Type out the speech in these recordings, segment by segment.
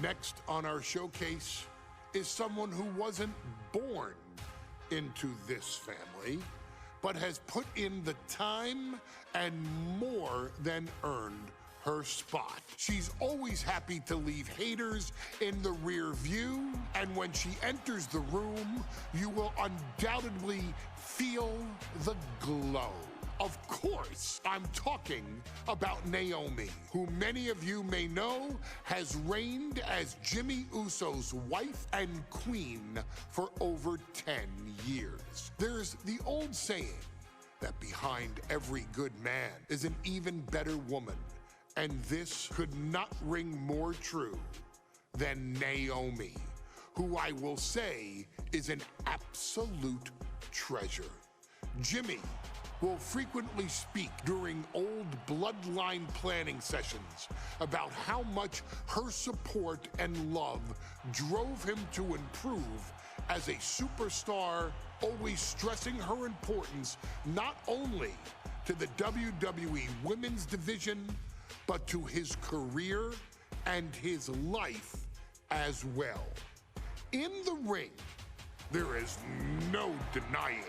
Next on our showcase is someone who wasn't born into this family, but has put in the time and more than earned her spot. She's always happy to leave haters in the rear view, and when she enters the room, you will undoubtedly feel the glow. Of course, I'm talking about Naomi, who many of you may know has reigned as Jimmy Uso's wife and queen for over 10 years. There's the old saying that behind every good man is an even better woman, and this could not ring more true than Naomi, who I will say is an absolute treasure. Jimmy will frequently speak during old bloodline planning sessions about how much her support and love drove him to improve as a superstar, always stressing her importance not only to the WWE Women's Division, but to his career and his life as well. In the ring, there is no denying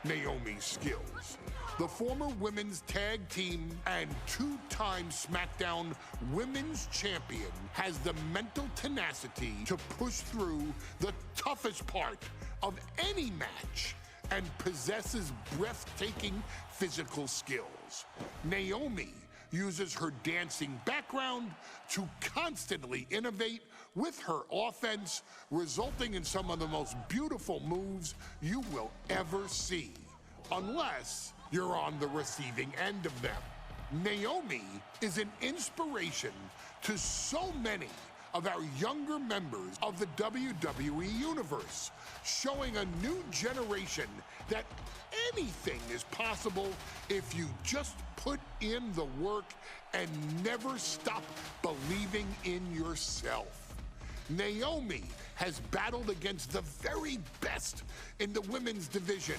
Naomi's skills. The former women's tag team and two-time SmackDown Women's Champion has the mental tenacity to push through the toughest part of any match and possesses breathtaking physical skills. Naomi uses her dancing background to constantly innovate with her offense, resulting in some of the most beautiful moves you will ever see, unless you're on the receiving end of them. Naomi is an inspiration to so many of our younger members of the WWE Universe, showing a new generation that anything is possible if you just put in the work and never stop believing in yourself. Naomi has battled against the very best in the women's division,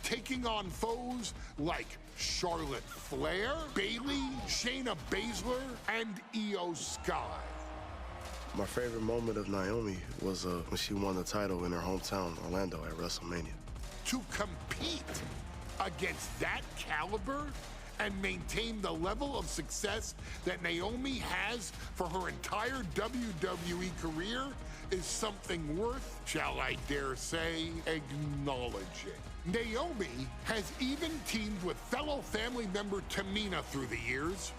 taking on foes like Charlotte Flair, Bayley, Shayna Baszler, and Io Sky. My favorite moment of Naomi was when she won the title in her hometown, Orlando, at WrestleMania. To compete against that caliber and maintain the level of success that Naomi has for her entire WWE career is something worth, shall I dare say, acknowledging. Naomi has even teamed with fellow family member Tamina through the years,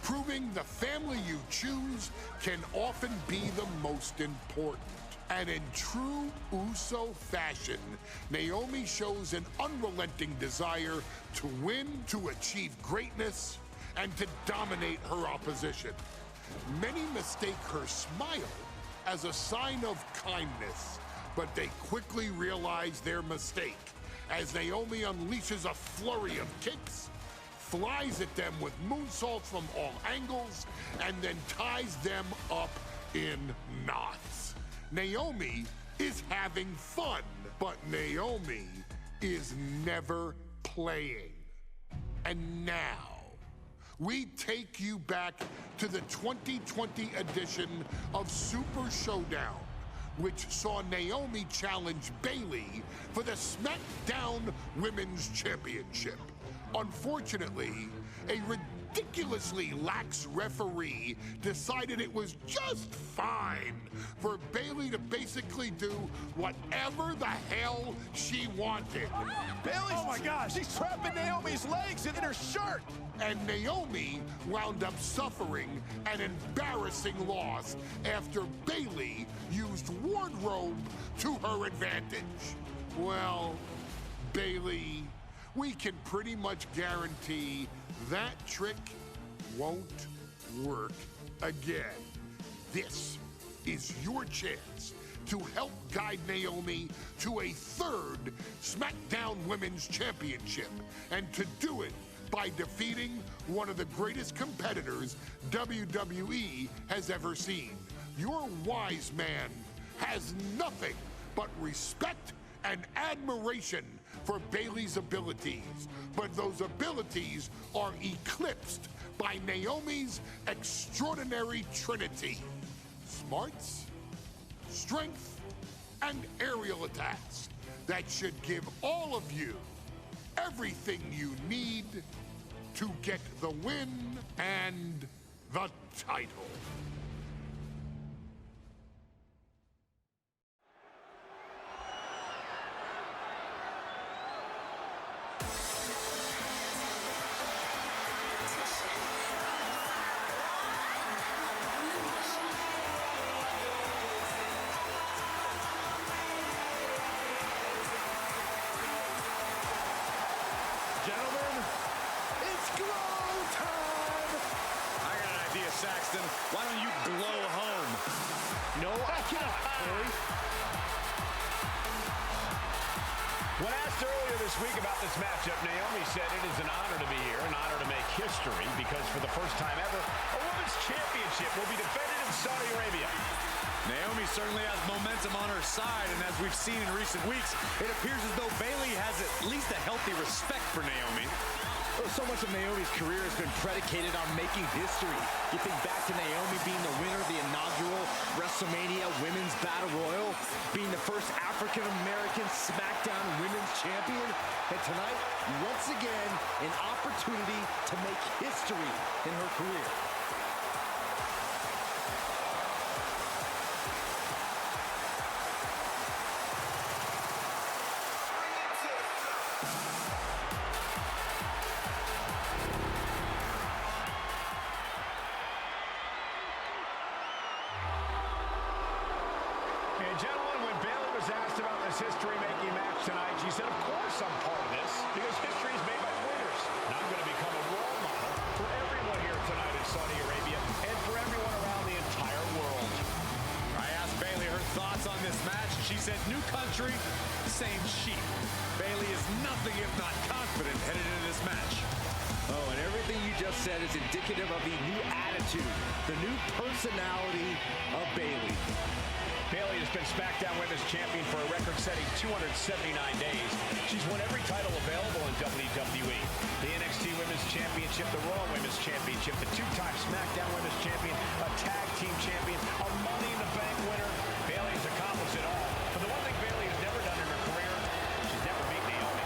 proving the family you choose can often be the most important. And in true Uso fashion, Naomi shows an unrelenting desire to win, to achieve greatness, and to dominate her opposition. Many mistake her smile as a sign of kindness, but they quickly realize their mistake as Naomi unleashes a flurry of kicks, flies at them with moonsaults from all angles, and then ties them up in knots. Naomi is having fun, but Naomi is never playing. And now, we take you back to the 2020 edition of Super ShowDown, which saw Naomi challenge Bayley for the SmackDown Women's Championship. Unfortunately, a ridiculously lax referee decided it was just fine for Bayley to basically do whatever the hell she wanted. Bayley, oh my gosh, she's trapping Naomi's legs in her shirt. And Naomi wound up suffering an embarrassing loss after Bayley used wardrobe to her advantage. Well, Bayley, we can pretty much guarantee that trick won't work again. This is your chance to help guide Naomi to a third SmackDown Women's Championship, and to do it by defeating one of the greatest competitors WWE has ever seen. Your wise man has nothing but respect and admiration for Bayley's abilities, but those abilities are eclipsed by Naomi's extraordinary trinity: smarts, strength, and aerial attacks that should give all of you everything you need to get the win and the title. Gentlemen, it's glow time! I got an idea, Saxton. Why don't you glow home? No, I cannot, Corey. When asked earlier this week about this matchup, Naomi said it is an honor to be here, an honor to make history, because for the first time ever, a women's championship will be defended in Saudi Arabia. Naomi certainly has momentum on her side, and as we've seen in recent weeks, it appears as though Bayley has at least a healthy respect for Naomi. Well, so much of Naomi's career has been predicated on making history. You think back to Naomi being the winner of the inaugural WrestleMania Women's Battle Royal, being the first African-American SmackDown Women's Champion, and tonight, once again, an opportunity to make history in her career. And gentlemen, when Bayley was asked about this history-making match tonight, she said, of course I'm part of this, because history is made by winners. And I'm going to become a role model for everyone here tonight in Saudi Arabia and for everyone around the entire world. I asked Bayley her thoughts on this match, and she said, new country, same sheep. Bayley is nothing if not confident headed into this match. Oh, and everything you just said is indicative of the new attitude, the new personality of Bayley. Bayley has been SmackDown Women's Champion for a record-setting 279 days. She's won every title available in WWE. The NXT Women's Championship, the Raw Women's Championship, the two-time SmackDown Women's Champion, a Tag Team Champion, a Money in the Bank winner. Bayley has accomplished it all. But the one thing Bayley has never done in her career, she's never beat Naomi.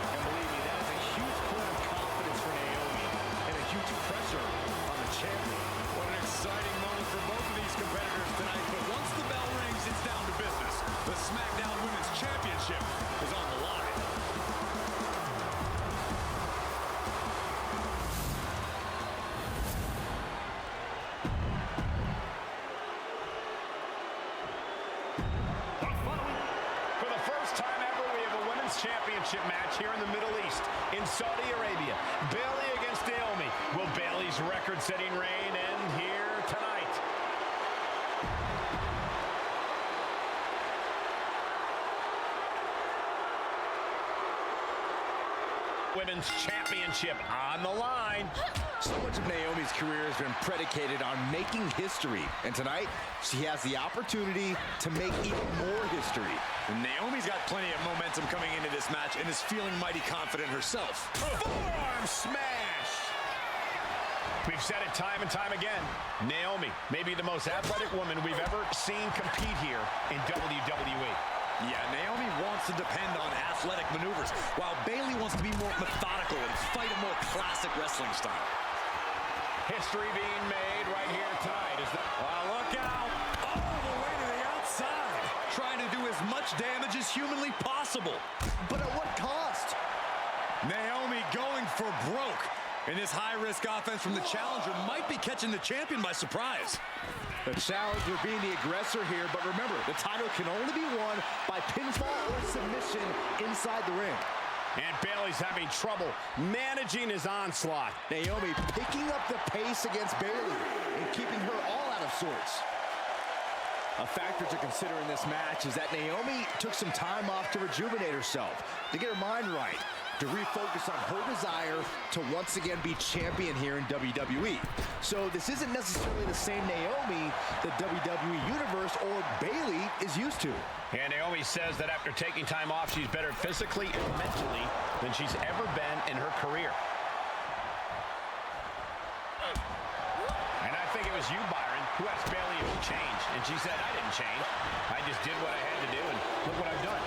And believe me, that is a huge point of confidence for Naomi and a huge pressure on the champion. What an exciting moment for both of these competitors tonight. But once the bell rings, it's down to business. The SmackDown Women's Championship is on the line. For the first time ever, we have a Women's Championship match here in the Middle East, in Saudi Arabia. Bayley against Naomi. Will Bayley's record-setting reign end here tonight? Women's Championship on the line. So much of Naomi's career has been predicated on making history, and tonight, she has the opportunity to make even more history. And Naomi's got plenty of momentum coming into this match and is feeling mighty confident herself. Forearm smash! We've said it time and time again. Naomi may be the most athletic woman we've ever seen compete here in WWE. Yeah, Naomi wants to depend on athletic maneuvers, while Bayley wants to be more methodical and fight a more classic wrestling style. History being made right here tonight. Look out! All the way to the outside. Trying to do as much damage as humanly possible. But at what cost? Naomi going for broke. And this high-risk offense from the challenger might be catching the champion by surprise. The challenger being the aggressor here, but remember, the title can only be won by pinfall or submission inside the ring. And Bayley's having trouble managing his onslaught. Naomi picking up the pace against Bayley and keeping her all out of sorts. A factor to consider in this match is that Naomi took some time off to rejuvenate herself, to get her mind right, to refocus on her desire to once again be champion here in WWE. So this isn't necessarily the same Naomi the WWE Universe or Bayley is used to. And Naomi says that after taking time off, she's better physically and mentally than she's ever been in her career. And I think it was you, Byron, who asked Bayley if she changed, and she said, I didn't change. I just did what I had to do, and look what I've done.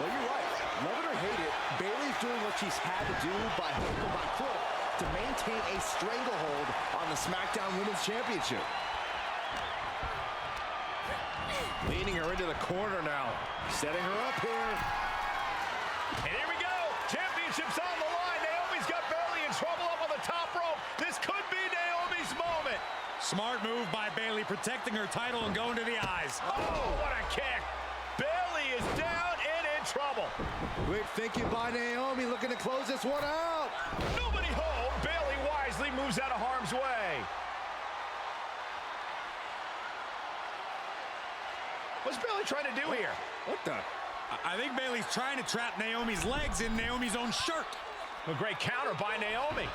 Well, you're right. Love it or hate it, Bayley's doing what she's had to do by hook or by crook to maintain a stranglehold on the SmackDown Women's Championship. Leading her into the corner now. Setting her up here. And here we go. Championship's on the line. Naomi's got Bayley in trouble up on the top rope. This could be Naomi's moment. Smart move by Bayley, protecting her title and going to the eyes. Oh, what a kick. Bayley is down and in trouble. Quick thinking by Naomi, looking to close this one out. Nobody home. Bayley wisely moves out of harm's way. What's Bayley trying to do here? What the? I think Bayley's trying to trap Naomi's legs in Naomi's own shirt. A great counter by Naomi.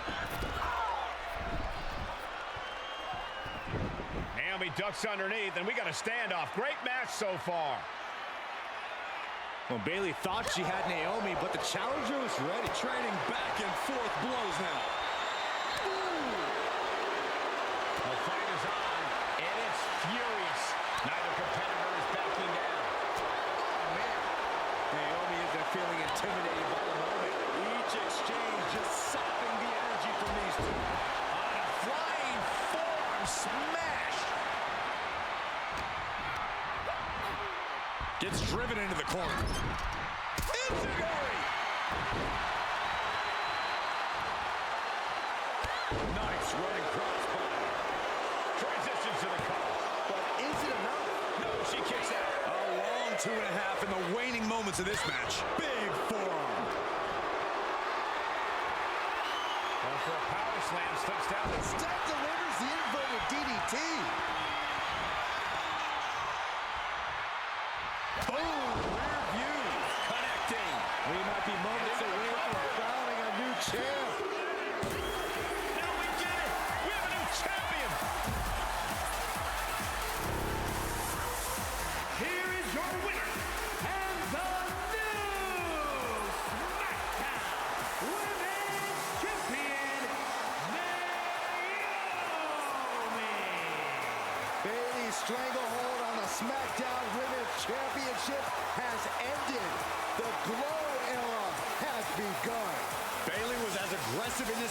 Naomi ducks underneath, and we got a standoff. Great match so far. Well, Bayley thought she had Naomi, but the challenger was ready. Trading back and forth blows now. The fight is on, and it's furious. Neither competitor is backing down. Oh, man. Naomi isn't feeling intimidated by the moment. Each exchange just sapping the energy from these two. On a flying forearm smash. Gets driven into the corner. Enziguri! Nice running crossbody. Transitions to the cover. But is it enough? No, she kicks out. A long 2.5 in the waning moments of this match. Big forearm. Going for a power slam, slips down. Instead delivers the inverted DDT. Boom! Rear view. Connecting. We might be moments away from crowning a new champ. Now we did it! We have a new champion! Here is your winner, and the new SmackDown Women's Champion, Naomi! Bayley's stranglehold on the SmackDown Women's Championship has ended. The Glow era has begun. Bayley was as aggressive in this